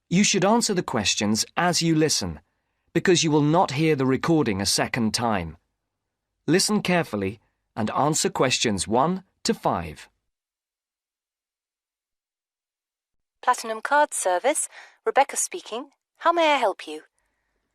You should answer the questions as you listen, because you will not hear the recording a second time. Listen carefully and answer questions 1 to 5. Platinum Card Service, Rebecca speaking. How may I help you?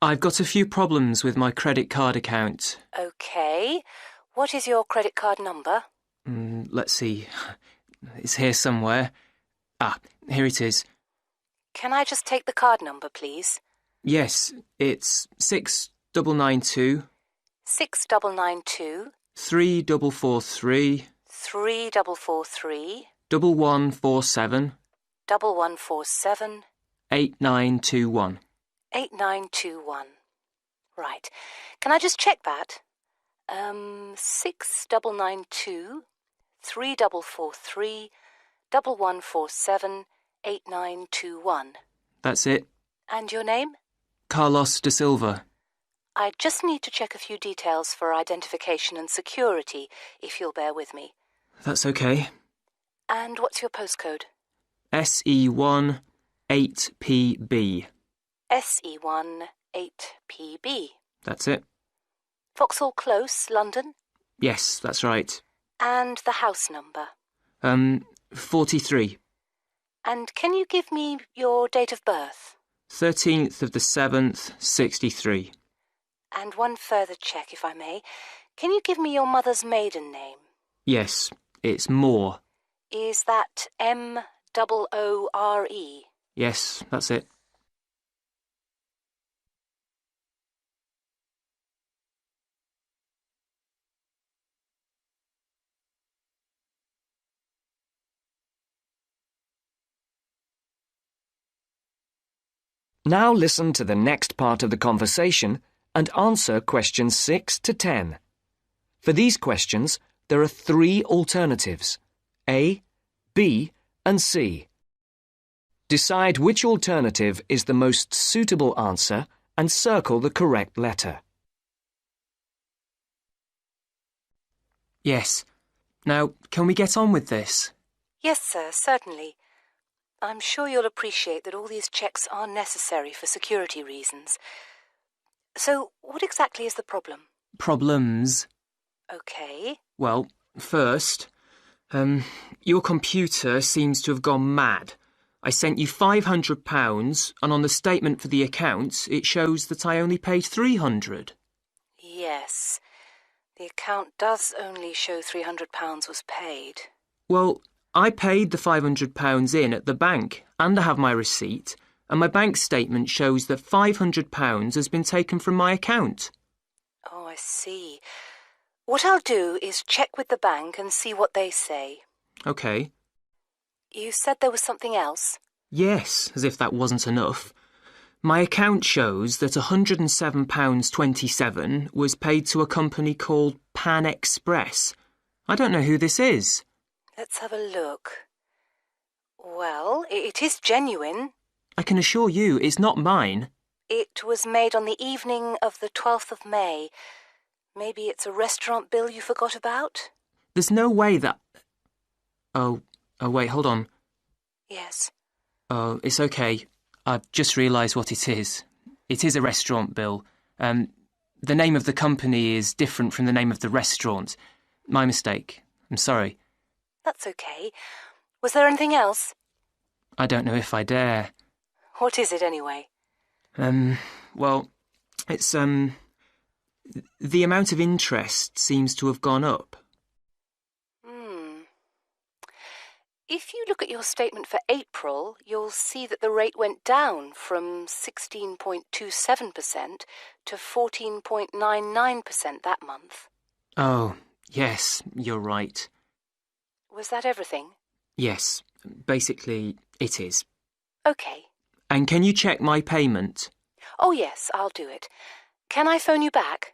I've got a few problems with my credit card account. Okay. What is your credit card number? Let's see. It's here somewhere. Here it is. Can I just take the card number, please? Yes, it's 6992 6992 3443 3443 1147 1147 8921. 8921. Right. Can I just check that? 6992 3443 1147 8921. That's it. And your name? Carlos de Silva. I just need to check a few details for identification and security, if you'll bear with me. That's okay. And what's your postcode? SE1 8PB. SE1 8PB. That's it. Vauxhall Close, London? Yes, that's right. And the house number? 43. And can you give me your date of birth? 13th of the 7th, 63. And one further check, if I may. Can you give me your mother's maiden name? Yes, it's Moore. Is that Moore? Yes, that's it. Now listen to the next part of the conversation and answer questions 6 to 10. For these questions, there are 3 alternatives: A, B, and C. Decide which alternative is the most suitable answer and circle the correct letter. Yes. Now, can we get on with this? Yes, sir, certainly. I'm sure you'll appreciate that all these checks are necessary for security reasons. So, what exactly is the problem? Problems? Okay. Well, first, your computer seems to have gone mad. I sent you £500, and on the statement for the account, it shows that I only paid £300. Yes. The account does only show £300 was paid. Well, I paid the £500 in at the bank, and I have my receipt, and my bank statement shows that £500 has been taken from my account. Oh, I see. What I'll do is check with the bank and see what they say. OK. You said there was something else? Yes, as if that wasn't enough. My account shows that £107.27 was paid to a company called Pan Express. I don't know who this is. Let's have a look. Well, it is genuine. I can assure you it's not mine. It was made on the evening of the 12th of May. Maybe it's a restaurant bill you forgot about? There's no way that... Oh, wait, hold on. Yes. Oh, it's okay. I've just realised what it is. It is a restaurant bill. The name of the company is different from the name of the restaurant. My mistake. I'm sorry. That's okay. Was there anything else? I don't know if I dare. What is it, anyway? Well, it's, the amount of interest seems to have gone up. If you look at your statement for April, you'll see that the rate went down from 16.27% to 14.99% that month. Oh, yes, you're right. Was that everything? Yes, basically, it is. OK. And can you check my payment? Oh, yes, I'll do it. Can I phone you back?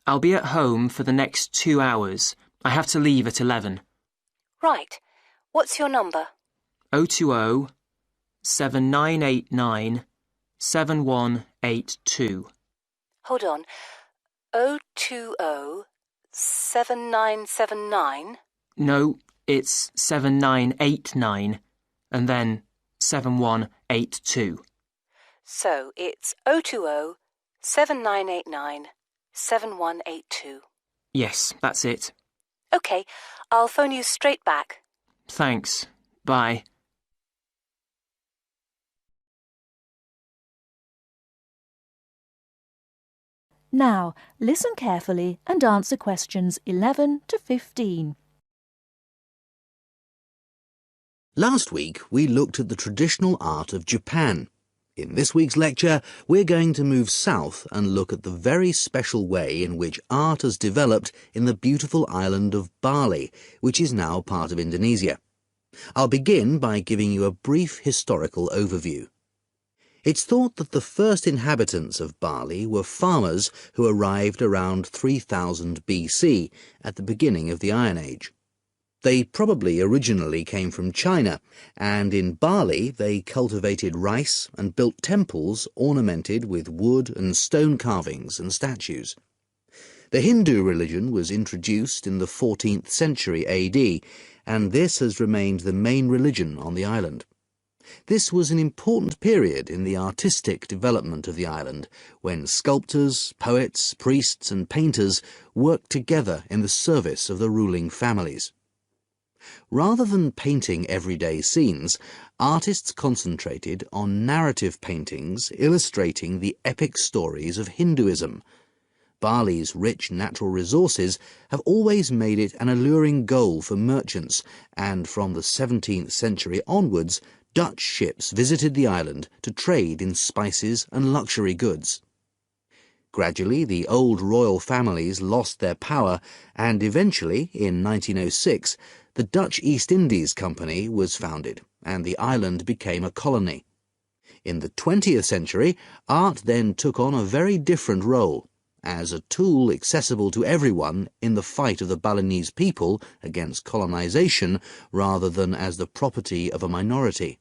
I'll be at home for the next 2 hours. I have to leave at 11. Right. What's your number? 020 7989 7182. Hold on. 020 7979? No, it's 7989 and then 7182. So it's 020 7989 7182. Yes, that's it. OK, I'll phone you straight back. Thanks. Bye. Now, listen carefully and answer questions 11 to 15. Last week, we looked at the traditional art of Japan. In this week's lecture, we're going to move south and look at the very special way in which art has developed in the beautiful island of Bali, which is now part of Indonesia. I'll begin by giving you a brief historical overview. It's thought that the first inhabitants of Bali were farmers who arrived around 3000 BC, at the beginning of the Iron Age. They probably originally came from China, and in Bali they cultivated rice and built temples ornamented with wood and stone carvings and statues. The Hindu religion was introduced in the 14th century AD, and this has remained the main religion on the island. This was an important period in the artistic development of the island, when sculptors, poets, priests and painters worked together in the service of the ruling families. Rather than painting everyday scenes, artists concentrated on narrative paintings illustrating the epic stories of Hinduism. Bali's rich natural resources have always made it an alluring goal for merchants, and from the 17th century onwards, Dutch ships visited the island to trade in spices and luxury goods. Gradually, the old royal families lost their power, and eventually, in 1906, the Dutch East Indies Company was founded, and the island became a colony. In the 20th century, art then took on a very different role, as a tool accessible to everyone in the fight of the Balinese people against colonization, rather than as the property of a minority.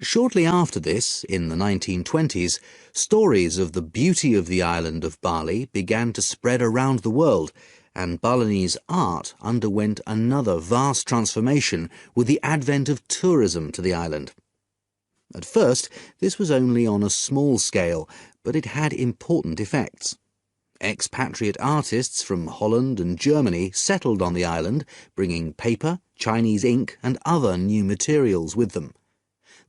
Shortly after this, in the 1920s, stories of the beauty of the island of Bali began to spread around the world, and Balinese art underwent another vast transformation with the advent of tourism to the island. At first, this was only on a small scale, but it had important effects. Expatriate artists from Holland and Germany settled on the island, bringing paper, Chinese ink and other new materials with them.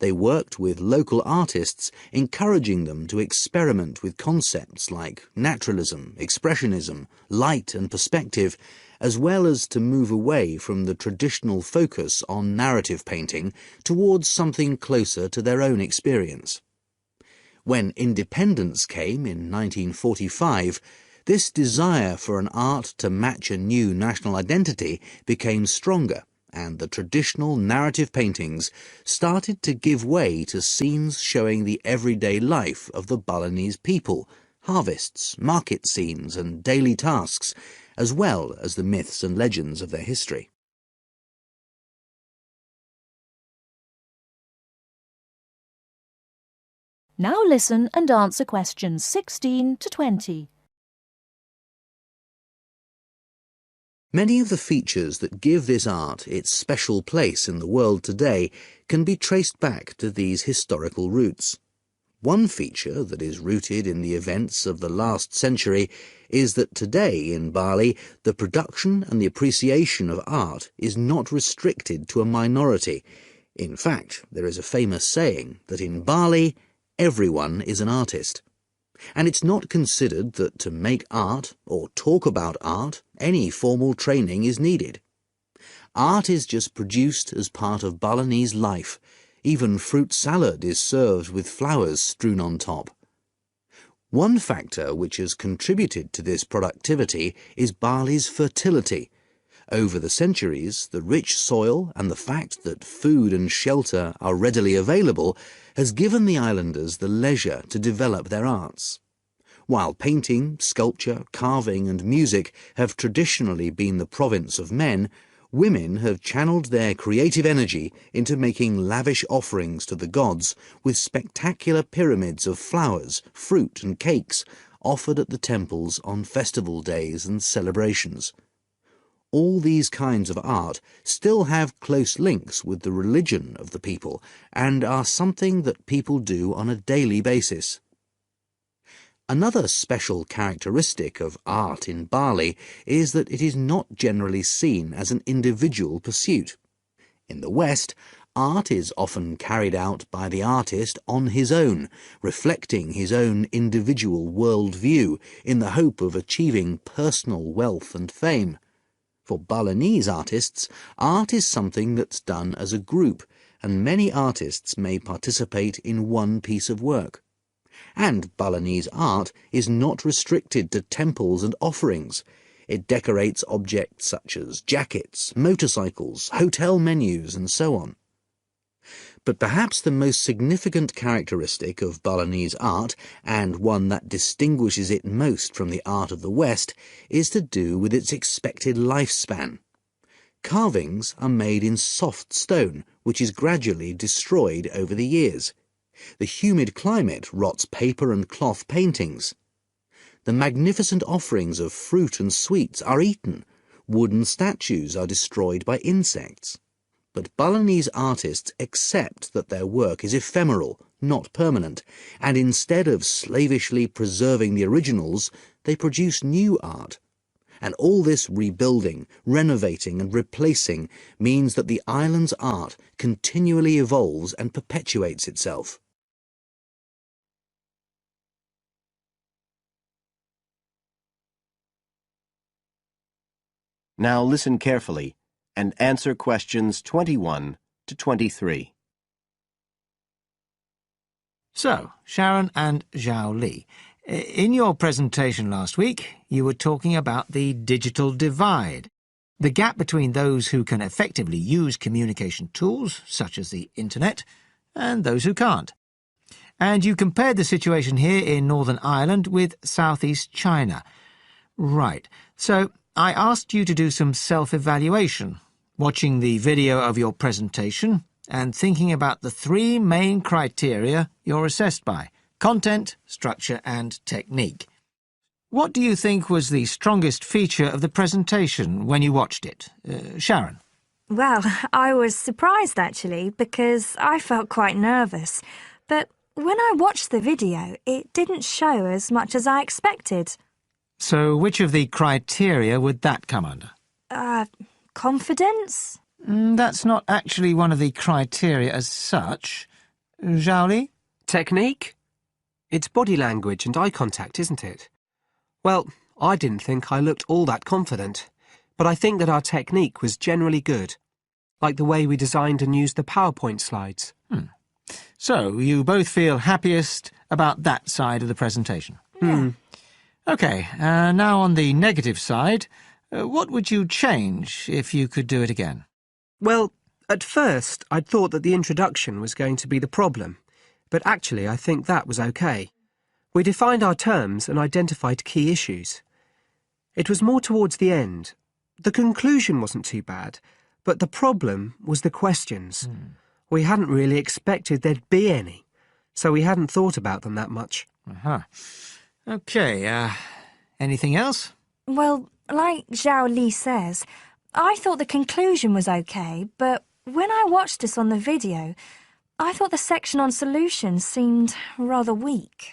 They worked with local artists, encouraging them to experiment with concepts like naturalism, expressionism, light and perspective, as well as to move away from the traditional focus on narrative painting towards something closer to their own experience. When independence came in 1945, this desire for an art to match a new national identity became stronger, and the traditional narrative paintings started to give way to scenes showing the everyday life of the Balinese people, harvests, market scenes and daily tasks, as well as the myths and legends of their history. Now listen and answer questions 16 to 20. Many of the features that give this art its special place in the world today can be traced back to these historical roots. One feature that is rooted in the events of the last century is that today in Bali, the production and the appreciation of art is not restricted to a minority. In fact, there is a famous saying that in Bali, everyone is an artist. And it's not considered that to make art or talk about art, any formal training is needed. Art is just produced as part of Balinese life. Even fruit salad is served with flowers strewn on top. One factor which has contributed to this productivity is Bali's fertility. Over the centuries, the rich soil and the fact that food and shelter are readily available has given the islanders the leisure to develop their arts. While painting, sculpture, carving and music have traditionally been the province of men, women have channeled their creative energy into making lavish offerings to the gods with spectacular pyramids of flowers, fruit and cakes offered at the temples on festival days and celebrations. all these kinds of art still have close links with the religion of the people and are something that people do on a daily basis. Another special characteristic of art in Bali is that it is not generally seen as an individual pursuit. In the West, art is often carried out by the artist on his own, reflecting his own individual worldview in the hope of achieving personal wealth and fame. For Balinese artists, art is something that's done as a group, and many artists may participate in one piece of work. And Balinese art is not restricted to temples and offerings. It decorates objects such as jackets, motorcycles, hotel menus, and so on. But perhaps the most significant characteristic of Balinese art, and one that distinguishes it most from the art of the West, is to do with its expected lifespan. Carvings are made in soft stone, which is gradually destroyed over the years. The humid climate rots paper and cloth paintings. The magnificent offerings of fruit and sweets are eaten. Wooden statues are destroyed by insects. But Balinese artists accept that their work is ephemeral, not permanent, and instead of slavishly preserving the originals, they produce new art. And all this rebuilding, renovating and replacing means that the island's art continually evolves and perpetuates itself. Now listen carefully and answer questions 21 to 23. So, Sharon and Zhao Li, in your presentation last week, you were talking about the digital divide, the gap between those who can effectively use communication tools, such as the internet, and those who can't. And you compared the situation here in Northern Ireland with Southeast China. Right. So I asked you to do some self-evaluation, watching the video of your presentation and thinking about the three main criteria you're assessed by: content, structure and technique. What do you think was the strongest feature of the presentation when you watched it? Sharon? Well, I was surprised actually, because I felt quite nervous. But when I watched the video, it didn't show as much as I expected. So which of the criteria would that come under? Confidence? That's not actually one of the criteria as such. Zhao Li? Technique? It's body language and eye contact, isn't it? Well, I didn't think I looked all that confident, but I think that our technique was generally good, like the way we designed and used the PowerPoint slides. So you both feel happiest about that side of the presentation? Yeah. OK, now on the negative side, what would you change if you could do it again? Well, at first I'd thought that the introduction was going to be the problem, but actually I think that was OK. We defined our terms and identified key issues. It was more towards the end. The conclusion wasn't too bad, but the problem was the questions. We hadn't really expected there'd be any, so we hadn't thought about them that much. OK, anything else? Well, like Zhao Li says, I thought the conclusion was okay, but when I watched this on the video, I thought the section on solutions seemed rather weak.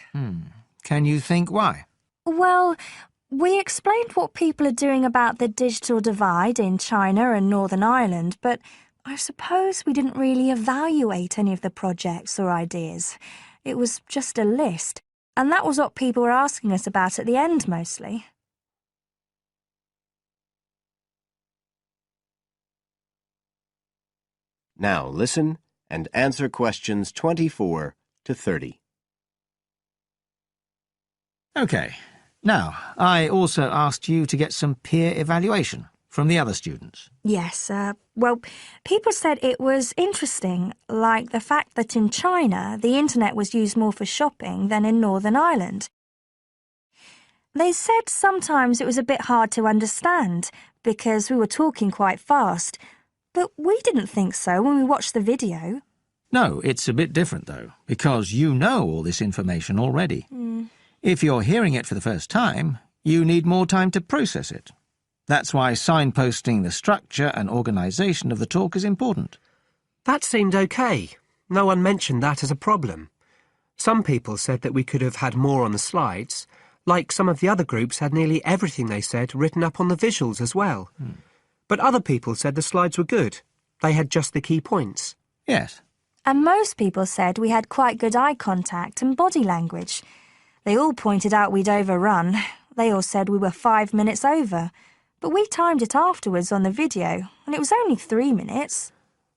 Can you think why? Well, we explained what people are doing about the digital divide in China and Northern Ireland, but I suppose we didn't really evaluate any of the projects or ideas. It was just a list, and that was what people were asking us about at the end mostly. Now listen and answer questions 24 to 30. OK. Now, I also asked you to get some peer evaluation from the other students. Yes, well, people said it was interesting, like the fact that in China the internet was used more for shopping than in Northern Ireland. They said sometimes it was a bit hard to understand because we were talking quite fast, but we didn't think so when we watched the video. No, it's a bit different, though, because you know all this information already. If you're hearing it for the first time, you need more time to process it. That's why signposting the structure and organisation of the talk is important. That seemed okay. No one mentioned that as a problem. Some people said that we could have had more on the slides, like some of the other groups had nearly everything they said written up on the visuals as well. But other people said the slides were good. They had just the key points. Yes. And most people said we had quite good eye contact and body language. They all pointed out we'd overrun. They all said we were 5 minutes over. But we timed it afterwards on the video, and it was only 3 minutes.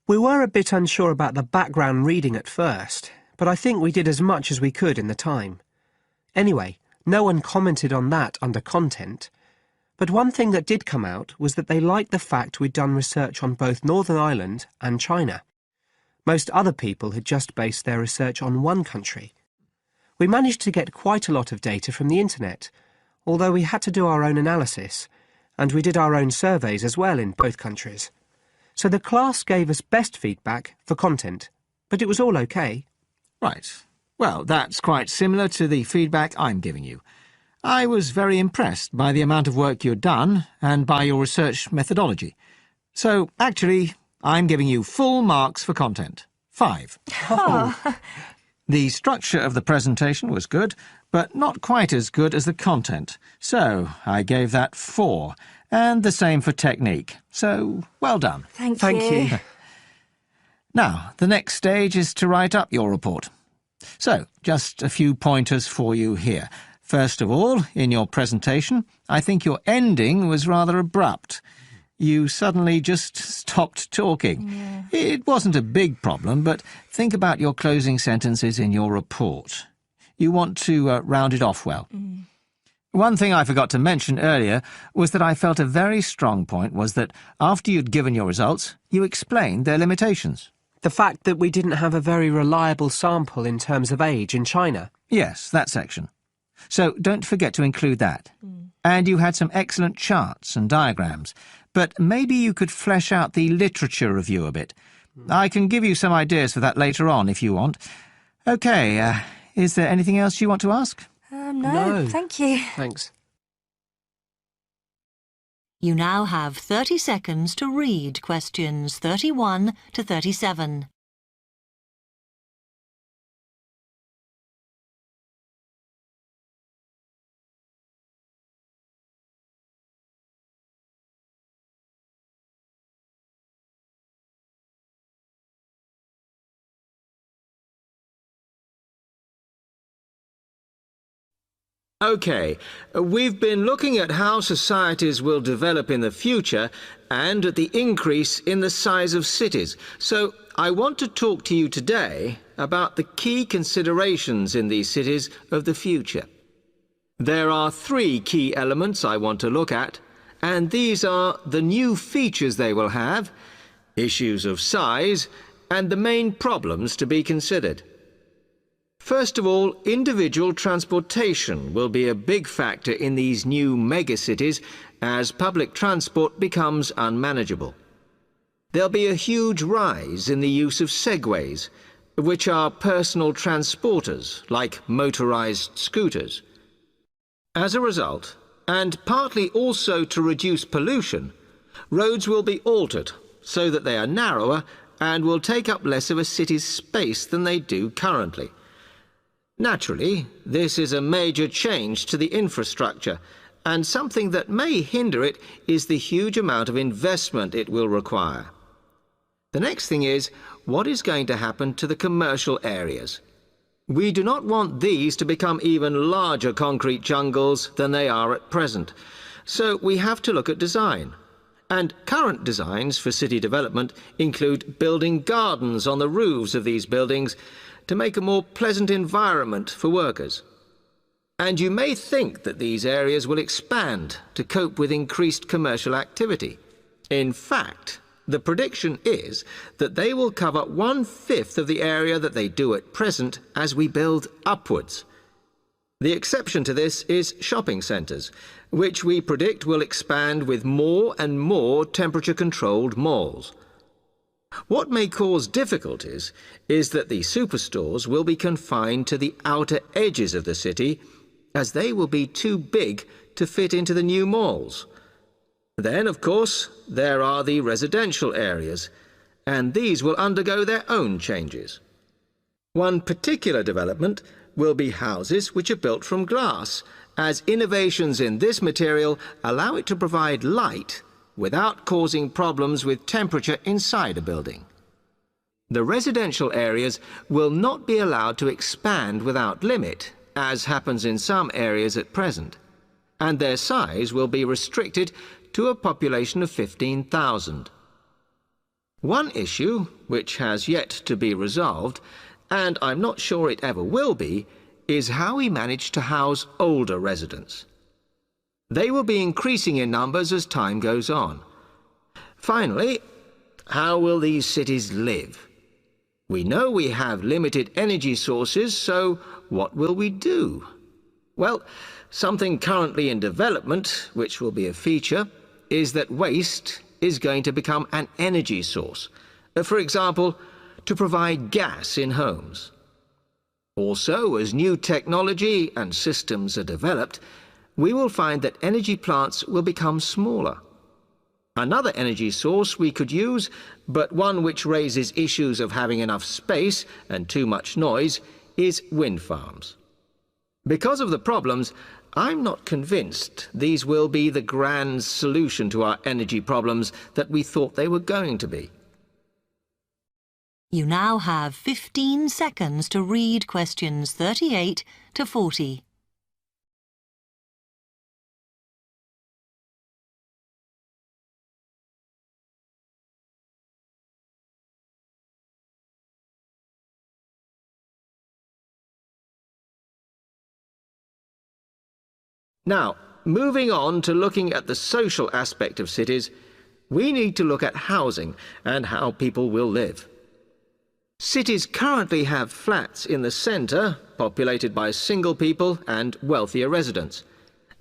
We were a bit unsure about the background reading at first, but I think we did as much as we could in the time. Anyway, no one commented on that under content. But one thing that did come out was that they liked the fact we'd done research on both Northern Ireland and China. Most other people had just based their research on one country. We managed to get quite a lot of data from the internet, although we had to do our own analysis, and we did our own surveys as well in both countries. So the class gave us best feedback for content, but it was all okay. Right. Well, that's quite similar to the feedback I'm giving you. I was very impressed by the amount of work you'd done and by your research methodology. So, actually, I'm giving you full marks for content. 5. Oh. The structure of the presentation was good, but not quite as good as the content. So, I gave that 4. And the same for technique. So, well done. Thank you. Now, the next stage is to write up your report. So, just a few pointers for you here. First of all, in your presentation, I think your ending was rather abrupt. You suddenly just stopped talking. Yeah. It wasn't a big problem, but think about your closing sentences in your report. You want to round it off well. One thing I forgot to mention earlier was that I felt a very strong point was that after you'd given your results, you explained their limitations. The fact that we didn't have a very reliable sample in terms of age in China. Yes, that section. So don't forget to include that. And you had some excellent charts and diagrams, but maybe you could flesh out the literature review a bit. I can give you some ideas for that later on if you want. OK, is there anything else you want to ask? No, thank you. Thanks. You now have 30 seconds to read questions 31 to 37. OK, we've been looking at how societies will develop in the future and at the increase in the size of cities. So I want to talk to you today about the key considerations in these cities of the future. There are 3 key elements I want to look at, and these are the new features they will have, issues of size, and the main problems to be considered. First of all, individual transportation will be a big factor in these new megacities as public transport becomes unmanageable. There'll be a huge rise in the use of segways, which are personal transporters like motorized scooters. As a result, and partly also to reduce pollution, roads will be altered so that they are narrower and will take up less of a city's space than they do currently. Naturally, this is a major change to the infrastructure, and something that may hinder it is the huge amount of investment it will require. The next thing is, what is going to happen to the commercial areas? We do not want these to become even larger concrete jungles than they are at present, so we have to look at design. And current designs for city development include building gardens on the roofs of these buildings to make a more pleasant environment for workers. And you may think that these areas will expand to cope with increased commercial activity. In fact, the prediction is that they will cover 1/5 of the area that they do at present as we build upwards. The exception to this is shopping centres, which we predict will expand with more and more temperature-controlled malls. What may cause difficulties is that the superstores will be confined to the outer edges of the city, as they will be too big to fit into the new malls. Then, of course, there are the residential areas, and these will undergo their own changes. One particular development will be houses which are built from glass, as innovations in this material allow it to provide light without causing problems with temperature inside a building. The residential areas will not be allowed to expand without limit, as happens in some areas at present, and their size will be restricted to a population of 15,000. One issue, which has yet to be resolved, and I'm not sure it ever will be, is how we manage to house older residents. They will be increasing in numbers as time goes on. Finally, how will these cities live? We know we have limited energy sources, so what will we do? Well, something currently in development, which will be a feature, is that waste is going to become an energy source. For example, to provide gas in homes. Also, as new technology and systems are developed, we will find that energy plants will become smaller. Another energy source we could use, but one which raises issues of having enough space and too much noise, is wind farms. Because of the problems, I'm not convinced these will be the grand solution to our energy problems that we thought they were going to be. You now have 15 seconds to read questions 38 to 40. Now, moving on to looking at the social aspect of cities, we need to look at housing and how people will live. Cities currently have flats in the centre, populated by single people and wealthier residents,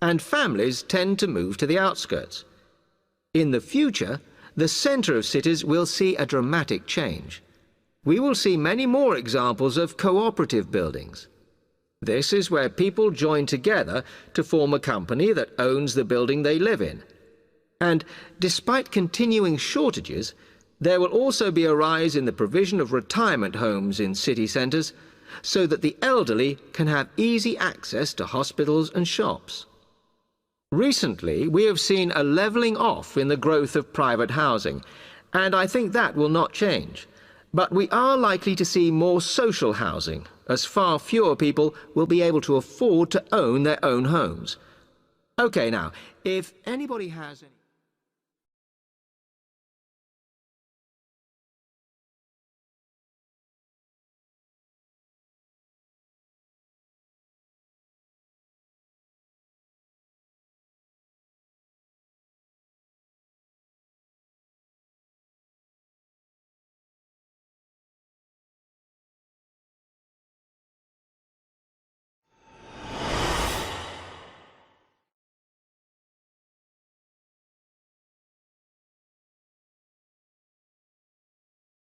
and families tend to move to the outskirts. In the future, the centre of cities will see a dramatic change. We will see many more examples of cooperative buildings. This is where people join together to form a company that owns the building they live in. And despite continuing shortages, there will also be a rise in the provision of retirement homes in city centres, so that the elderly can have easy access to hospitals and shops. Recently, we have seen a levelling off in the growth of private housing, and I think that will not change. But we are likely to see more social housing, as far fewer people will be able to afford to own their own homes. OK, now, if anybody has any...